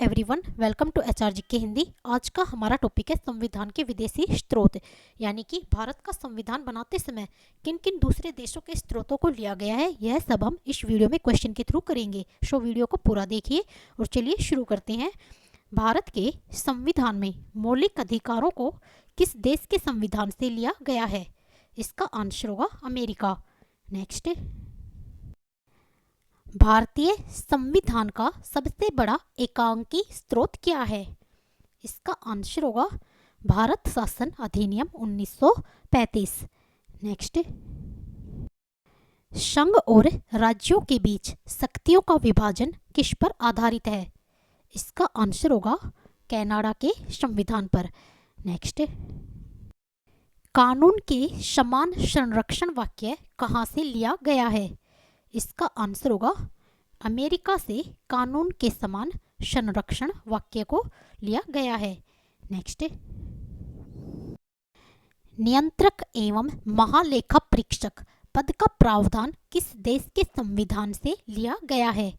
Everyone, welcome to HRGK Hindi. आज का हमारा टॉपिक है संविधान के विदेशी स्रोत, यानी कि भारत का संविधान बनाते समय किन किन दूसरे देशों के स्रोतों को लिया गया है। यह सब हम इस वीडियो में क्वेश्चन के थ्रू करेंगे। सो वीडियो को पूरा देखिए और चलिए शुरू करते हैं। भारत के संविधान में मौलिक अधिकारों को किस देश के संविधान से लिया गया है? इसका आंसर होगा अमेरिका। नेक्स्ट, भारतीय संविधान का सबसे बड़ा एकांकी स्रोत क्या है? इसका आंसर होगा भारत शासन अधिनियम 1935। नेक्स्ट, संघ और राज्यों के बीच शक्तियों का विभाजन किस पर आधारित है? इसका आंसर होगा कनाडा के संविधान पर। नेक्स्ट, कानून के समान संरक्षण वाक्य कहाँ से लिया गया है? इसका आंसर होगा अमेरिका से कानून के समान संरक्षण वाक्य को लिया गया है। नेक्स्ट, नियंत्रक एवं महालेखा परीक्षक पद का प्रावधान किस देश के संविधान से लिया गया है?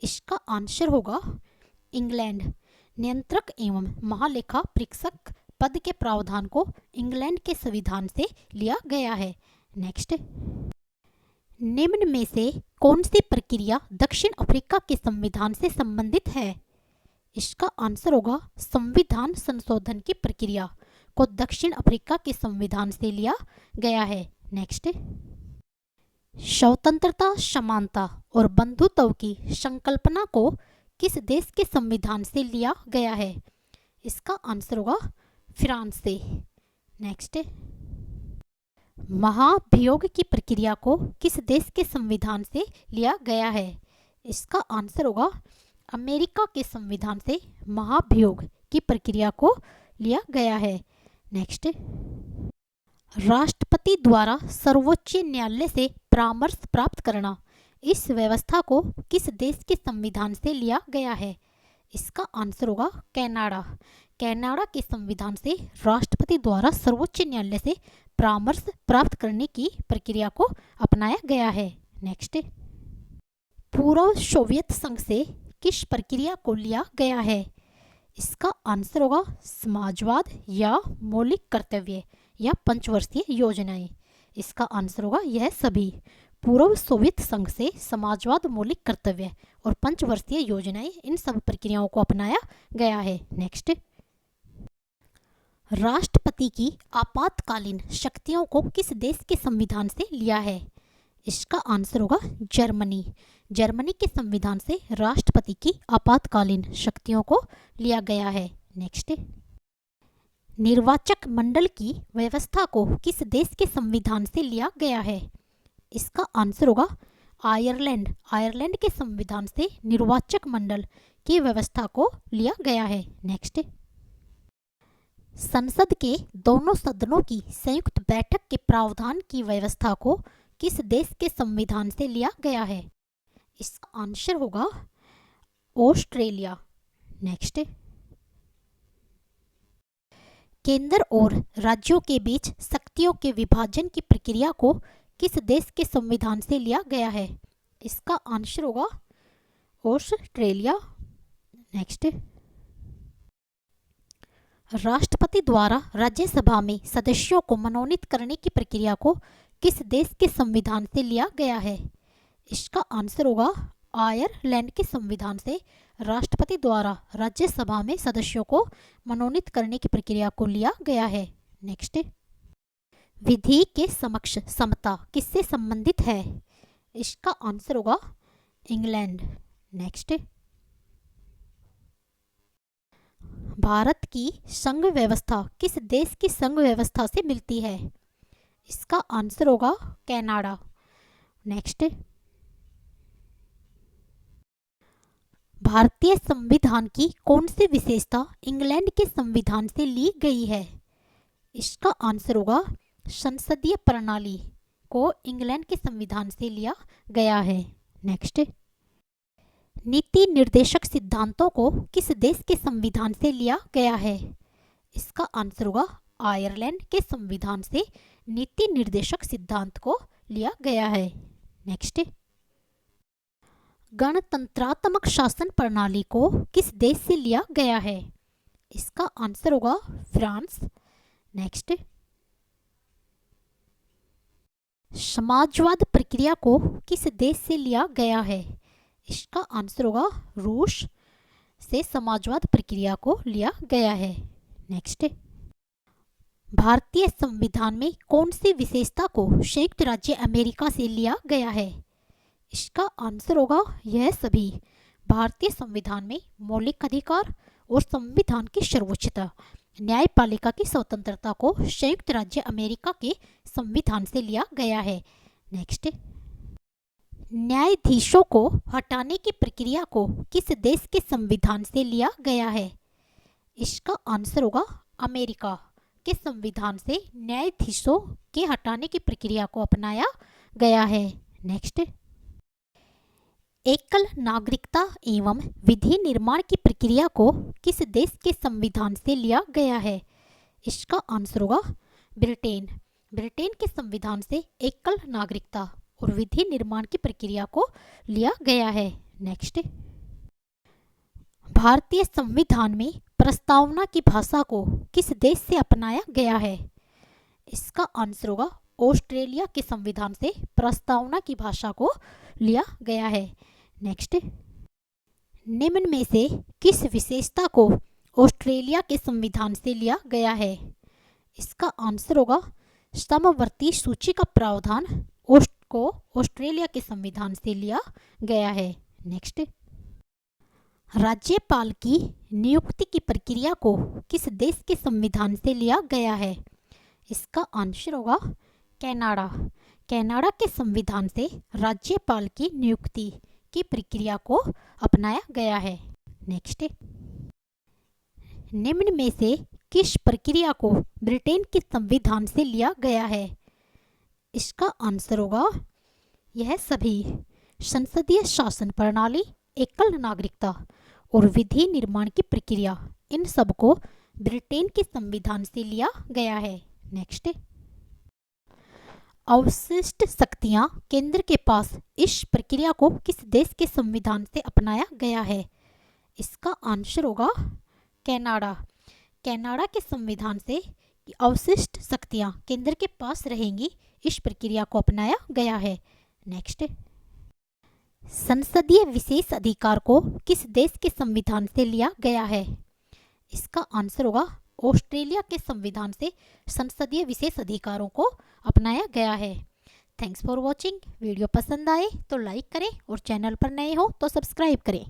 इसका आंसर होगा इंग्लैंड। नियंत्रक एवं महालेखा परीक्षक पद के प्रावधान को इंग्लैंड के संविधान से लिया गया है। नेक्स्ट, निम्न में से कौन सी प्रक्रिया दक्षिण अफ्रीका के संविधान से संबंधित है? इसका आंसर होगा संविधान संशोधन की प्रक्रिया को दक्षिण अफ्रीका के संविधान से लिया गया है। नेक्स्ट, स्वतंत्रता, समानता और बंधुत्व की संकल्पना को किस देश के संविधान से लिया गया है? इसका आंसर होगा फ्रांस से। नेक्स्ट, महाभियोग की प्रक्रिया को किस देश के संविधान से लिया गया है? इसका आंसर होगा अमेरिका के संविधान से महाभियोग की प्रक्रिया को लिया गया है। नेक्स्ट, राष्ट्रपति द्वारा सर्वोच्च न्यायालय से परामर्श प्राप्त करना, इस व्यवस्था को किस देश के संविधान से लिया गया है? इसका आंसर होगा कनाडा। कनाडा के संविधान से राष्ट्रपति द्वारा सर्वोच्च न्यायालय से परामर्श प्राप्त करने की प्रक्रिया को अपनाया गया है। नेक्स्ट, पूर्व सोवियत संघ से किस प्रक्रिया को लिया गया है? इसका आंसर होगा समाजवाद या मौलिक कर्तव्य या पंचवर्षीय योजनाएं। इसका आंसर होगा यह सभी। पूर्व सोवियत संघ से समाजवाद, मौलिक कर्तव्य और पंचवर्षीय योजनाएं, इन सब प्रक्रियाओं को अपनाया गया है। नेक्स्ट, राष्ट्रपति की आपातकालीन शक्तियों को किस देश के संविधान से लिया है? इसका आंसर होगा जर्मनी। जर्मनी के संविधान से राष्ट्रपति की आपातकालीन शक्तियों को लिया गया है। नेक्स्ट, निर्वाचक मंडल की व्यवस्था को किस देश के संविधान से लिया गया है? इसका आंसर होगा आयरलैंड। आयरलैंड के संविधान से निर्वाचक मंडल की व्यवस्था को लिया गया है। नेक्स्ट, संसद के दोनों सदनों की संयुक्त बैठक के प्रावधान की व्यवस्था को किस देश के संविधान से लिया गया है? इसका आंसर होगा ऑस्ट्रेलिया। नेक्स्ट, केंद्र और राज्यों के बीच शक्तियों के विभाजन की प्रक्रिया को किस देश के संविधान से लिया गया है? इसका आंसर होगा ऑस्ट्रेलिया। नेक्स्ट, राष्ट्रपति द्वारा राज्यसभा में सदस्यों को मनोनीत करने की प्रक्रिया को किस देश के संविधान से लिया गया है? इसका आंसर होगा आयरलैंड के संविधान से राष्ट्रपति द्वारा राज्यसभा में सदस्यों को मनोनीत करने की प्रक्रिया को लिया गया है। नेक्स्ट, विधि के समक्ष समता किससे संबंधित है? इसका आंसर होगा इंग्लैंड। नेक्स्ट, भारत की संघ व्यवस्था किस देश की संघ व्यवस्था से मिलती है? इसका आंसर होगा कनाडा। नेक्स्ट, भारतीय संविधान की कौन सी विशेषता इंग्लैंड के संविधान से ली गई है? इसका आंसर होगा संसदीय प्रणाली को इंग्लैंड के संविधान से लिया गया है। नेक्स्ट, नीति निर्देशक सिद्धांतों को किस देश के संविधान से लिया गया है? इसका आंसर होगा आयरलैंड के संविधान से नीति निर्देशक सिद्धांत को लिया गया है। नेक्स्ट, गणतंत्रात्मक शासन प्रणाली को किस देश से लिया गया है? इसका आंसर होगा फ्रांस। नेक्स्ट, समाजवाद प्रक्रिया को किस देश से लिया गया है? इसका आंसर होगा रूस से समाजवाद प्रक्रिया को लिया गया है। नेक्स्ट, भारतीय संविधान में कौन सी विशेषता को संयुक्त राज्य अमेरिका से लिया गया है? इसका आंसर होगा यह सभी। भारतीय संविधान में मौलिक अधिकार और संविधान की सर्वोच्चता, न्यायपालिका की स्वतंत्रता को संयुक्त राज्य अमेरिका के संविधान से लिया गया है। नेक्स्ट, न्यायाधीशों को हटाने की प्रक्रिया को किस देश के संविधान से लिया गया है? इसका आंसर होगा अमेरिका के संविधान से न्यायाधीशों के हटाने की प्रक्रिया को अपनाया गया है। नेक्स्ट, एकल नागरिकता एवं विधि निर्माण की प्रक्रिया को किस देश के संविधान से लिया गया है? इसका आंसर होगा ब्रिटेन। ब्रिटेन के संविधान से एकल नागरिकता और विधि निर्माण की प्रक्रिया को लिया गया है। नेक्स्ट, भारतीय संविधान में प्रस्तावना की भाषा को किस देश से अपनाया गया है? इसका आंसर होगा ऑस्ट्रेलिया के संविधान से प्रस्तावना की भाषा को लिया गया है। नेक्स्ट, निम्न में से किस विशेषता को ऑस्ट्रेलिया के संविधान से लिया गया है? इसका आंसर होगा समवर्ती सूची का प्रावधान को ऑस्ट्रेलिया के संविधान से लिया गया है। नेक्स्ट, राज्यपाल की नियुक्ति की प्रक्रिया को किस देश के संविधान से लिया गया है? इसका आंसर होगा कनाडा। कनाडा के संविधान से राज्यपाल की नियुक्ति की प्रक्रिया को अपनाया गया है। नेक्स्ट, निम्न में से किस प्रक्रिया को ब्रिटेन के संविधान से लिया गया है? इसका आंसर होगा यह सभी। संसदीय शासन प्रणाली, एकल नागरिकता और विधि निर्माण की प्रक्रिया, इन सब को ब्रिटेन के संविधान से लिया गया है। नेक्स्ट, अवशिष्ट शक्तियां केंद्र के पास, इस प्रक्रिया को किस देश के संविधान से अपनाया गया है? इसका आंसर होगा कनाडा। कनाडा के संविधान से अवशिष्ट शक्तियां केंद्र के पास रहेंगी, इस प्रक्रिया को अपनाया गया है। नेक्स्ट, संसदीय विशेष अधिकार को किस देश के संविधान से लिया गया है? इसका आंसर होगा ऑस्ट्रेलिया के संविधान से संसदीय विशेष अधिकारों को अपनाया गया है। Thanks for watching. वीडियो पसंद आए तो लाइक करें और चैनल पर नए हो तो सब्सक्राइब करें।